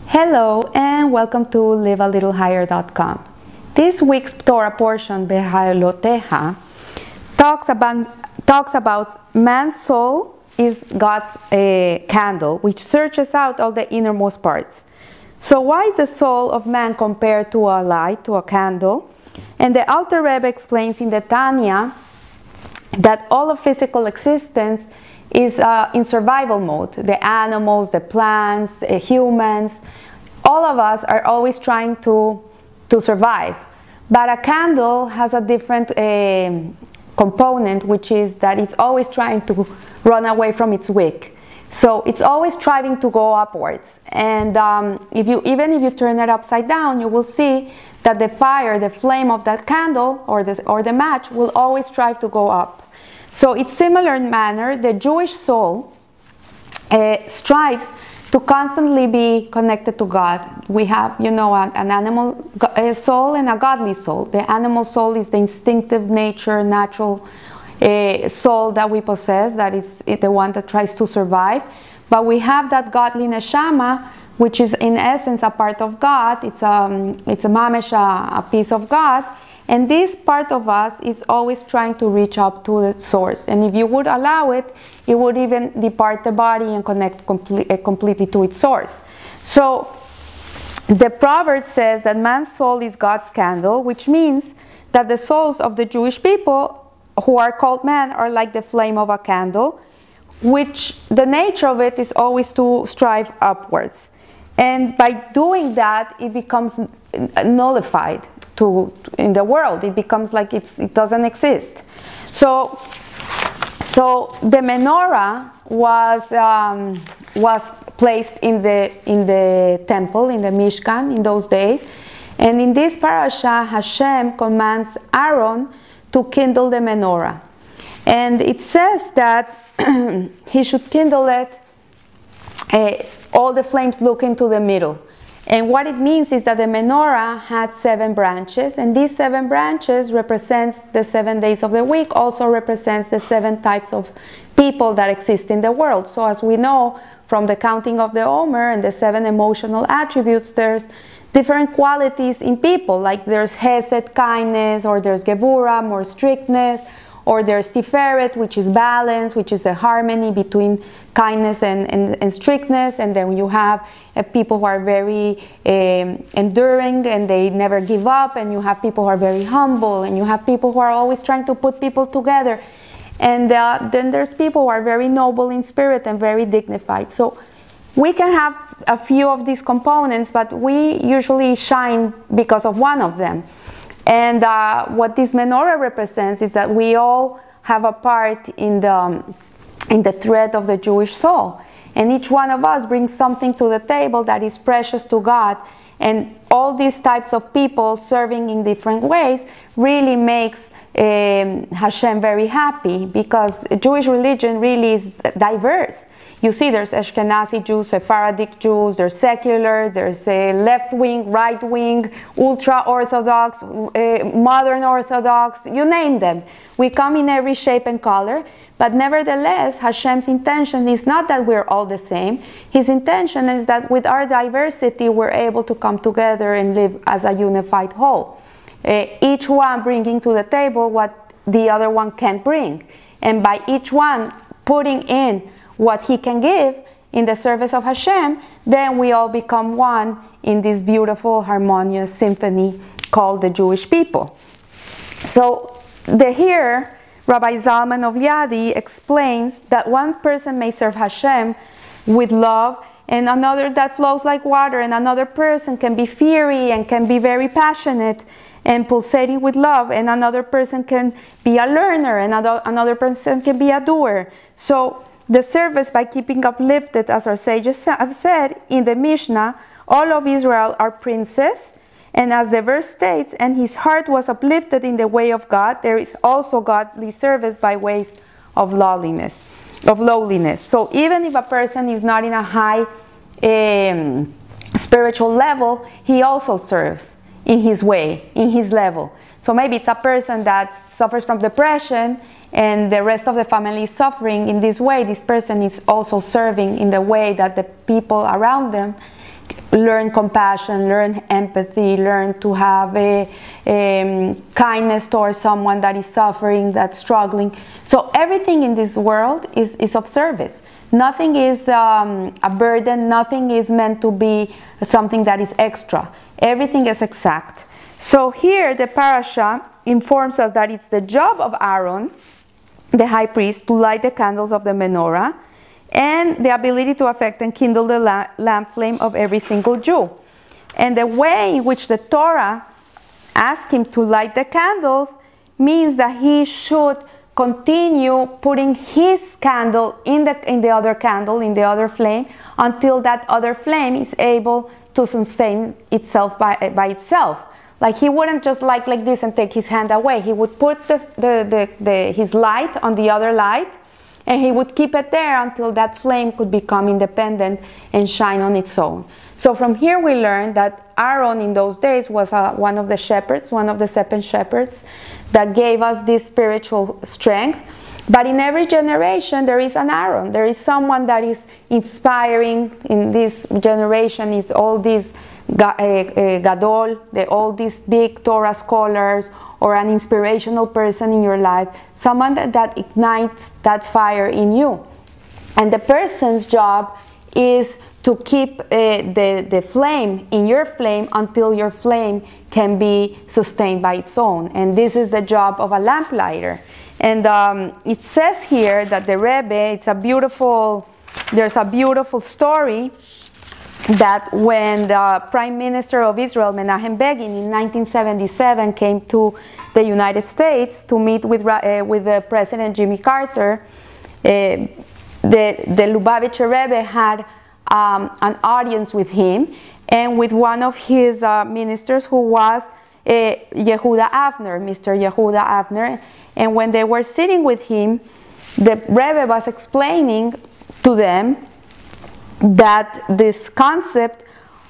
Hello and welcome to livealittlehigher.com. This week's Torah portion, Beha'alotecha, talks about man's soul is God's candle, which searches out all the innermost parts. So why is the soul of man compared to a light, to a candle? And the Alter Rebbe explains in the Tanya that all of physical existence is in survival mode. The animals, the plants, humans, all of us are always trying to survive. But a candle has a different component, which is that it's always trying to run away from its wick. So it's always striving to go upwards. And even if you turn it upside down, you will see that the fire, the flame of that candle or the match will always strive to go up. So it's similar in manner. The Jewish soul strives to constantly be connected to God. We have, an animal soul and a godly soul. The animal soul is the instinctive nature, natural soul that we possess, that is the one that tries to survive. But we have that godly neshama, which is in essence a part of God. It's a mamesh, a piece of God. And this part of us is always trying to reach up to the source. And if you would allow it, it would even depart the body and connect completely to its source. So the proverb says that man's soul is God's candle, which means that the souls of the Jewish people who are called man are like the flame of a candle, which the nature of it is always to strive upwards. And by doing that, it becomes nullified in the world. It becomes like it doesn't exist. So the menorah was placed in the temple, in the Mishkan in those days. And in this parasha, Hashem commands Aaron to kindle the menorah. And it says that he should kindle it, all the flames look into the middle. And what it means is that the menorah had 7 branches, and these 7 branches represents the 7 days of the week, also represents the 7 types of people that exist in the world. So as we know from the counting of the Omer and the 7 emotional attributes, there's different qualities in people, like there's Hesed, kindness, or there's Gebura, more strictness, or there's Tiferet, which is balance, which is a harmony between kindness and strictness. And then you have people who are very enduring and they never give up. And you have people who are very humble. And you have people who are always trying to put people together. And then there's people who are very noble in spirit and very dignified. So we can have a few of these components, but we usually shine because of one of them. And what this menorah represents is that we all have a part in the thread of the Jewish soul. And each one of us brings something to the table that is precious to God. And all these types of people serving in different ways really makes Hashem very happy, because Jewish religion really is diverse. You see, there's Ashkenazi Jews, Sephardic Jews, there's secular, there's left wing, right wing, ultra Orthodox, modern Orthodox, you name them. We come in every shape and color, but nevertheless, Hashem's intention is not that we're all the same. His intention is that with our diversity, we're able to come together and live as a unified whole. Each one bringing to the table what the other one can't bring. And by each one putting in what he can give in the service of Hashem, then we all become one in this beautiful, harmonious symphony called the Jewish people. So here, Rabbi Zalman of Liadi explains that one person may serve Hashem with love, and another that flows like water, and another person can be fiery and can be very passionate and pulsating with love, and another person can be a learner, and another person can be a doer. So the service, by keeping uplifted, as our sages have said in the Mishnah, all of Israel are princes, and as the verse states, and his heart was uplifted in the way of God, there is also godly service by ways of lowliness. So even if a person is not in a high spiritual level, he also serves in his way, in his level. So maybe it's a person that suffers from depression, and the rest of the family is suffering in this way. This person is also serving in the way that the people around them learn compassion, learn empathy, learn to have a kindness towards someone that is suffering, that's struggling. So everything in this world is of service. Nothing is a burden, nothing is meant to be something that is extra. Everything is exact. So here the parasha informs us that it's the job of Aaron, the high priest, to light the candles of the menorah, and the ability to affect and kindle the lamp flame of every single Jew. And the way in which the Torah asks him to light the candles means that he should continue putting his candle in the other candle, in the other flame, until that other flame is able to sustain itself by itself. Like he wouldn't just light like this and take his hand away. He would put his light on the other light, and he would keep it there until that flame could become independent and shine on its own. So from here we learn that Aaron in those days was one of the shepherds, one of the 7 shepherds that gave us this spiritual strength. But in every generation there is an Aaron. There is someone that is inspiring. In this generation is all these gadol, all these big Torah scholars, or an inspirational person in your life, someone that ignites that fire in you. And the person's job is to keep the flame in your flame until your flame can be sustained by its own. And this is the job of a lamplighter. And it says here that the Rebbe, there's a beautiful story that when the Prime Minister of Israel, Menachem Begin, in 1977 came to the United States to meet with the President Jimmy Carter, the Lubavitcher Rebbe had an audience with him and with one of his ministers, who was Yehuda Avner, Mr. Yehuda Avner. And when they were sitting with him, the Rebbe was explaining to them that this concept,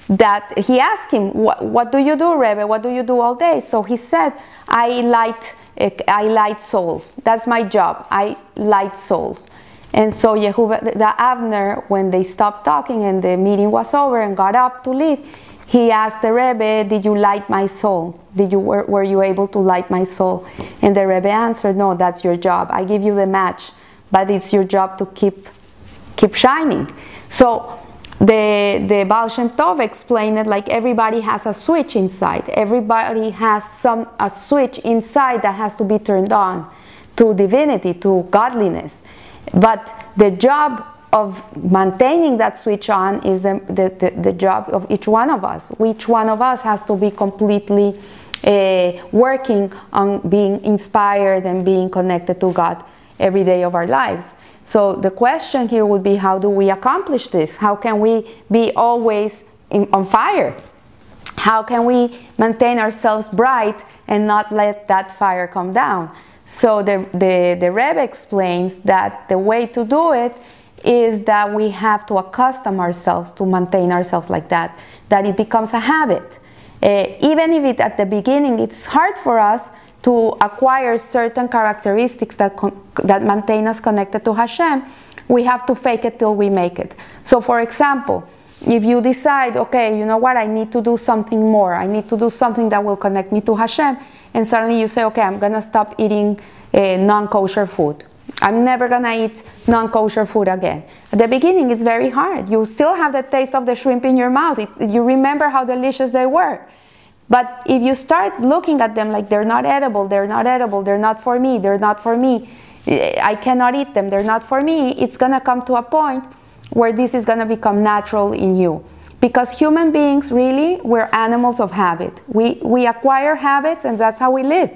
that he asked him, what do you do, Rebbe? What do you do all day? So he said, I light souls. That's my job. I light souls. And so Yehuda Avner, when they stopped talking and the meeting was over and got up to leave, he asked the Rebbe, did you light my soul? Were you able to light my soul? And the Rebbe answered, no, that's your job. I give you the match, but it's your job to keep shining. So the Baal Shem Tov explained it like everybody has a switch inside. Everybody has a switch inside that has to be turned on to divinity, to godliness. But the job of maintaining that switch on is the job of each one of us. Each one of us has to be completely working on being inspired and being connected to God every day of our lives. So the question here would be, how do we accomplish this? How can we be always on fire? How can we maintain ourselves bright and not let that fire come down? So the Rebbe explains that the way to do it is that we have to accustom ourselves to maintain ourselves like that it becomes a habit. Even if at the beginning it's hard for us to acquire certain characteristics that maintain us connected to Hashem, we have to fake it till we make it. So for example, if you decide, okay, you know what, I need to do something more, I need to do something that will connect me to Hashem, and suddenly you say, okay, I'm gonna stop eating non-kosher food. I'm never gonna eat non-kosher food again. At the beginning it's very hard. You still have the taste of the shrimp in your mouth. You remember how delicious they were. But if you start looking at them like they're not edible, they're not edible, they're not for me, they're not for me, I cannot eat them, they're not for me, it's gonna come to a point where this is gonna become natural in you. Because human beings, really, we're animals of habit. We acquire habits, and that's how we live.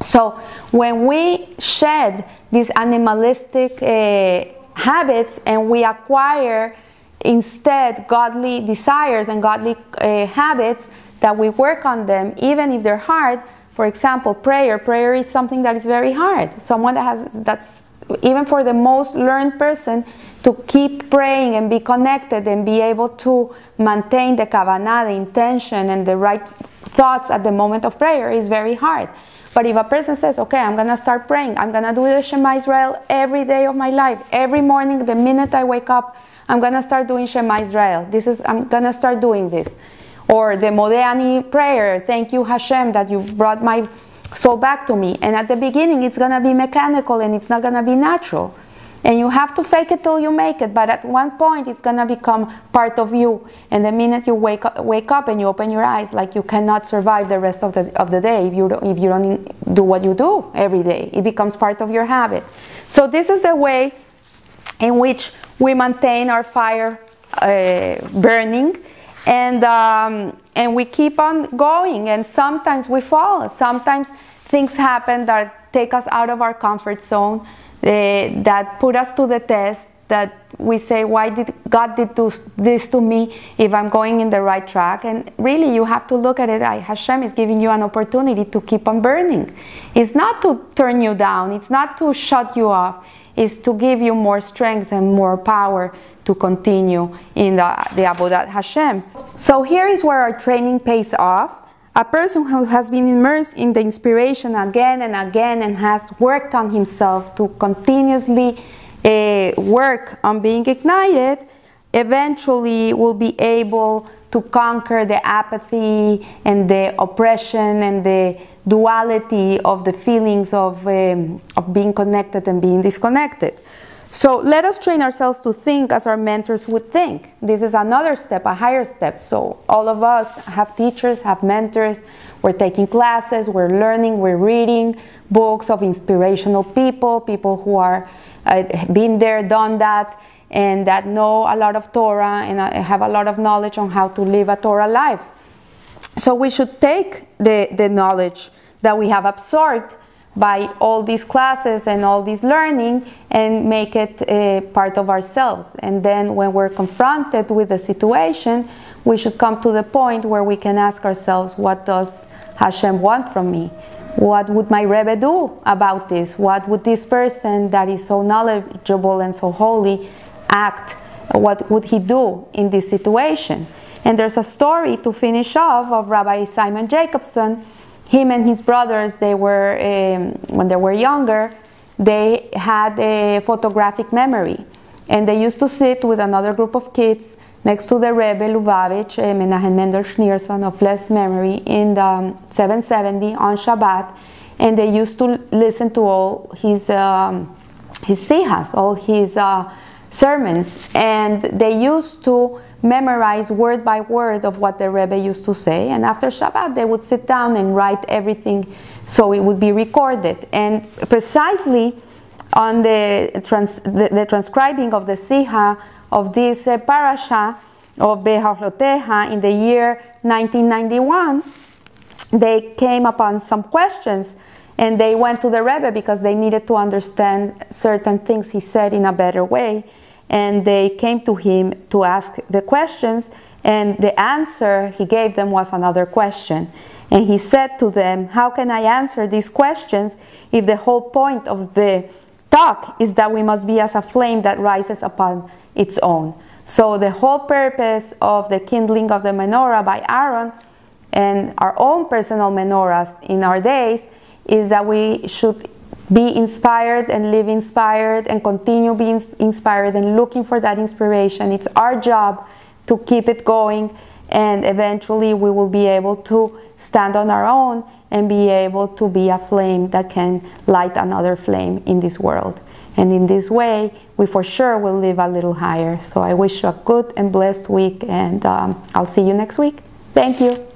So when we shed these animalistic habits and we acquire instead godly desires and godly habits, that we work on them, even if they're hard. For example, prayer is something that is very hard. Someone that's even for the most learned person, to keep praying and be connected and be able to maintain the kavanah, the intention, and the right thoughts at the moment of prayer is very hard. But if a person says, okay, I'm going to start praying, I'm going to do the Shema Israel every day of my life, every morning, the minute I wake up, I'm going to start doing Shema Israel. I'm going to start doing this. Or the Modéani prayer, thank you Hashem that you brought my soul back to me. And at the beginning it's going to be mechanical and it's not going to be natural. And you have to fake it till you make it, but at one point it's going to become part of you. And the minute you wake up and you open your eyes, like you cannot survive the rest of the day if you don't do what you do every day. It becomes part of your habit. So this is the way in which we maintain our fire burning, and we keep on going. And sometimes we fall. Sometimes things happen that take us out of our comfort zone, that put us to the test, that we say, why did God do this to me if I'm going in the right track? And really you have to look at it, Hashem is giving you an opportunity to keep on burning. It's not to turn you down, it's not to shut you off, it's to give you more strength and more power to continue in the Avodat Hashem. So here is where our training pays off. A person who has been immersed in the inspiration again and again and has worked on himself to continuously work on being ignited, eventually will be able to conquer the apathy and the oppression and the duality of the feelings of being connected and being disconnected. So let us train ourselves to think as our mentors would think. This is another step, a higher step. So all of us have teachers, have mentors, we're taking classes, we're learning, we're reading books of inspirational people who are been there, done that, and that know a lot of Torah and have a lot of knowledge on how to live a Torah life. So we should take the knowledge that we have absorbed by all these classes and all this learning and make it part of ourselves. And then when we're confronted with the situation, we should come to the point where we can ask ourselves, what does Hashem want from me? What would my Rebbe do about this? What would this person that is so knowledgeable and so holy act? What would he do in this situation? And there's a story to finish off of Rabbi Simon Jacobson. Him and his brothers, they were, when they were younger, they had a photographic memory. And they used to sit with another group of kids next to the Rebbe Lubavitch, Menachem Mendel Schneerson of blessed memory, in the 770 on Shabbat. And they used to listen to all his sihas, all his sermons. And they used to memorize word by word of what the Rebbe used to say, and after Shabbat they would sit down and write everything so it would be recorded. And precisely on the transcribing of the Siha of this parasha of Beha'alotecha in the year 1991, they came upon some questions and they went to the Rebbe because they needed to understand certain things he said in a better way. And they came to him to ask the questions, and the answer he gave them was another question. And he said to them, how can I answer these questions if the whole point of the talk is that we must be as a flame that rises upon its own? So the whole purpose of the kindling of the menorah by Aaron and our own personal menorahs in our days is that we should be inspired and live inspired and continue being inspired and looking for that inspiration. It's our job to keep it going, and eventually we will be able to stand on our own and be able to be a flame that can light another flame in this world. And in this way, we for sure will live a little higher. So I wish you a good and blessed week, and I'll see you next week. Thank you.